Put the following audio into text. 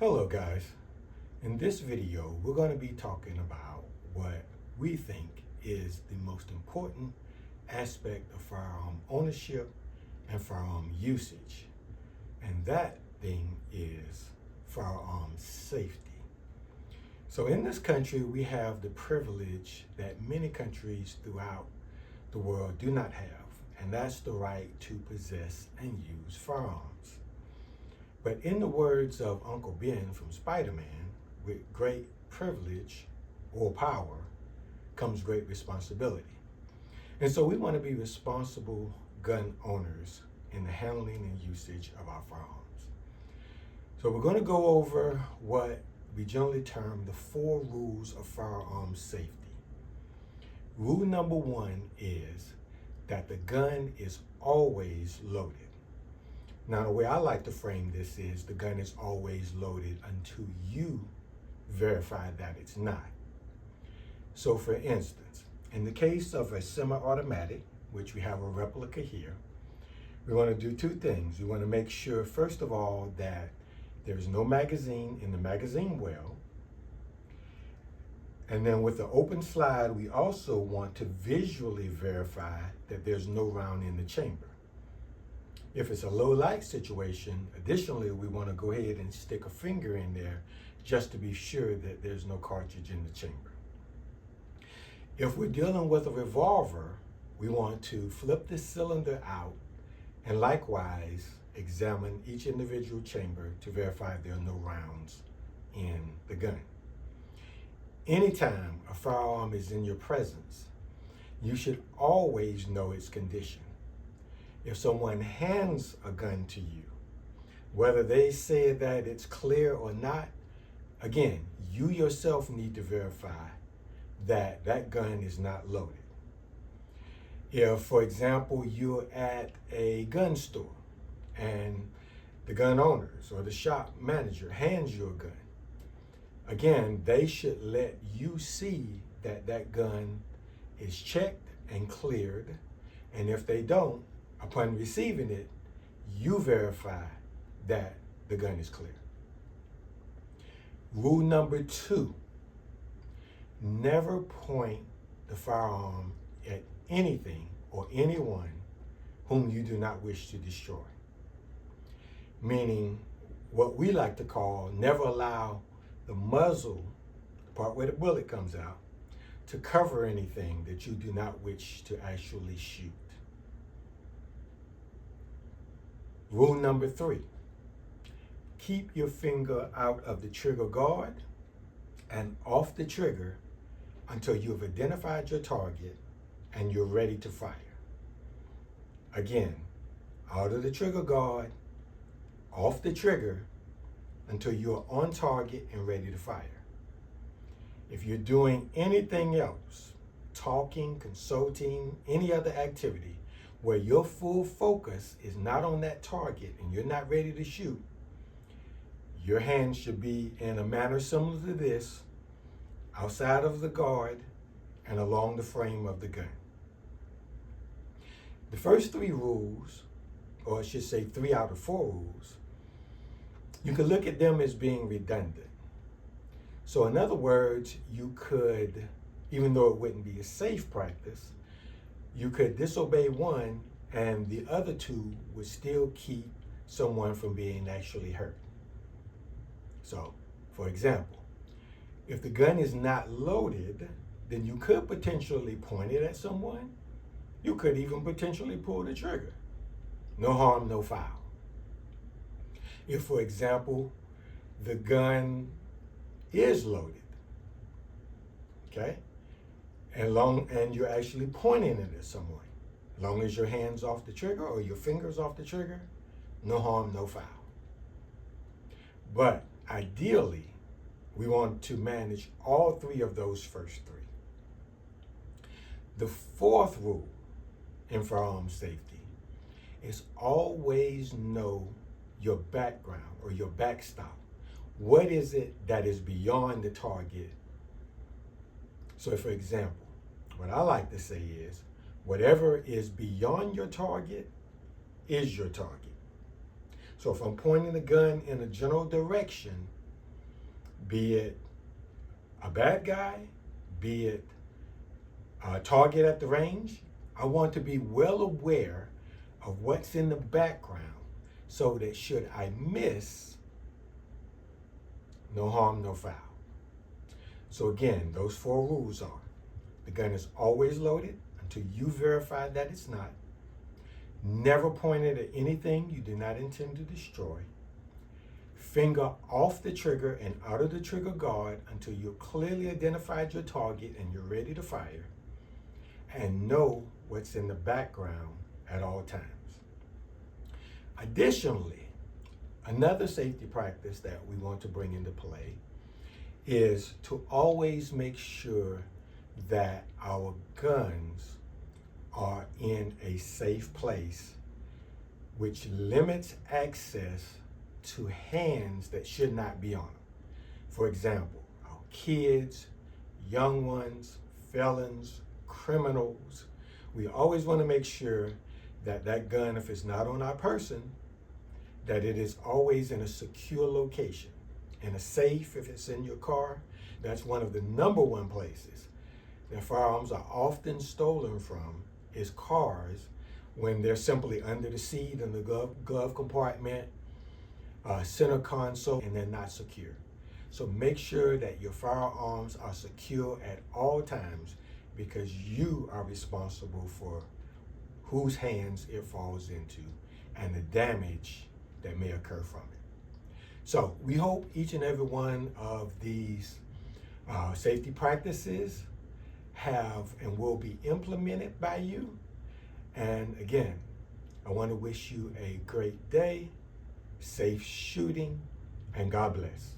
Hello guys. In this video, we're going to be talking about what we think is the most important aspect of firearm ownership and firearm usage. And that thing is firearm safety. So in this country, we have the privilege that many countries throughout the world do not have, and that's the right to possess and use firearms. But in the words of Uncle Ben from Spider-Man, with great privilege or power comes great responsibility. And so we want to be responsible gun owners in the handling and usage of our firearms. So we're going to go over what we generally term the 4 rules of firearm safety. Rule number 1 is that the gun is always loaded. Now, the way I like to frame this is the gun is always loaded until you verify that it's not. So for instance, in the case of a semi-automatic, which we have a replica here, we want to do 2 things. We want to make sure, first of all, that there's no magazine in the magazine well. And then with the open slide, we also want to visually verify that there's no round in the chamber. If it's a low light situation, additionally, we want to go ahead and stick a finger in there just to be sure that there's no cartridge in the chamber. If we're dealing with a revolver, we want to flip the cylinder out and likewise examine each individual chamber to verify there are no rounds in the gun. Anytime a firearm is in your presence, you should always know its condition. If someone hands a gun to you, whether they say that it's clear or not, again, you yourself need to verify that that gun is not loaded. If, for example, you're at a gun store and the gun owners or the shop manager hands you a gun, again, they should let you see that that gun is checked and cleared, and if they don't, upon receiving it, you verify that the gun is clear. Rule number 2, never point the firearm at anything or anyone whom you do not wish to destroy. Meaning, what we like to call, never allow the muzzle, the part where the bullet comes out, to cover anything that you do not wish to actually shoot. Rule number 3, keep your finger out of the trigger guard and off the trigger until you have identified your target and you're ready to fire. Again, out of the trigger guard, off the trigger until you're on target and ready to fire. If you're doing anything else, talking, consulting, any other activity, where your full focus is not on that target and you're not ready to shoot, your hands should be in a manner similar to this, outside of the guard and along the frame of the gun. The first 3 rules, or I should say 3 out of 4 rules, you could look at them as being redundant. So in other words, you could, even though it wouldn't be a safe practice, you could disobey one and the other 2 would still keep someone from being actually hurt. So, for example, if the gun is not loaded, then you could potentially point it at someone. You could even potentially pull the trigger. No harm, no foul. If, for example, the gun is loaded, okay? And you're actually pointing it at someone. As long as your hand's off the trigger or your fingers off the trigger, no harm, no foul. But ideally, we want to manage all 3 of those first 3. The 4th rule in firearm safety is always know your background or your backstop. What is it that is beyond the target? So for example, what I like to say is, whatever is beyond your target is your target. So if I'm pointing the gun in a general direction, be it a bad guy, be it a target at the range. I want to be well aware of what's in the background so that should I miss, no harm, no foul. So again, those 4 rules are: the gun is always loaded until you verify that it's not. Never point it at anything you do not intend to destroy. Finger off the trigger and out of the trigger guard until you've clearly identified your target and you're ready to fire. And know what's in the background at all times. Additionally, another safety practice that we want to bring into play is to always make sure that our guns are in a safe place, which limits access to hands that should not be on them. For example, our kids, young ones, felons, criminals. We always want to make sure that that gun, if it's not on our person, that it is always in a secure location. In a safe, if it's in your car. That's one of the number one places that firearms are often stolen from, is cars, when they're simply under the seat, in the glove compartment, center console, and they're not secure. So make sure that your firearms are secure at all times, because you are responsible for whose hands it falls into and the damage that may occur from it. So we hope each and every one of these safety practices have and will be implemented by you. And again, I want to wish you a great day, safe shooting, and God bless.